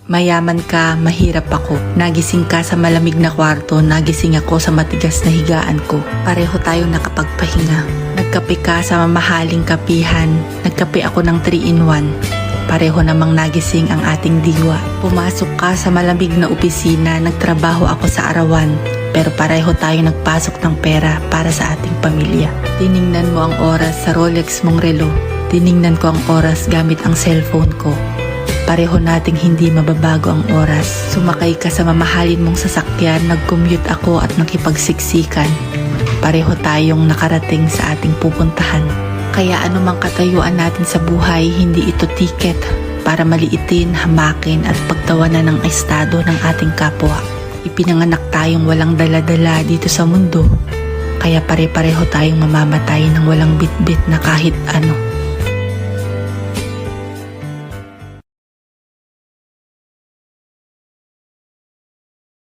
Mayaman ka, mahirap ako. Nagising ka sa malamig na kwarto, nagising ako sa matigas na higaan ko. Pareho tayong nakapagpahinga. Nagkape ka sa mamahaling kapihan, nagkape ako ng 3-in-1. Pareho namang nagising ang ating diwa. Pumasok ka sa malamig na opisina, nagtrabaho ako sa arawan. Pero pareho tayong nagpasok ng pera para sa ating pamilya. Tiningnan mo ang oras sa Rolex mong relo. Tiningnan ko ang oras gamit ang cellphone ko. Pareho nating hindi mababago ang oras. Sumakay ka sa mamahalin mong sasakyan, nag-commute ako at nakipagsiksikan. Pareho tayong nakarating sa ating pupuntahan. Kaya anumang katayuan natin sa buhay, hindi ito tiket para maliitin, hamakin at pagtawanan ng estado ng ating kapwa. Ipinanganak tayong walang dala-dala dito sa mundo. Kaya pare-pareho tayong mamamatay ng walang bitbit na kahit ano.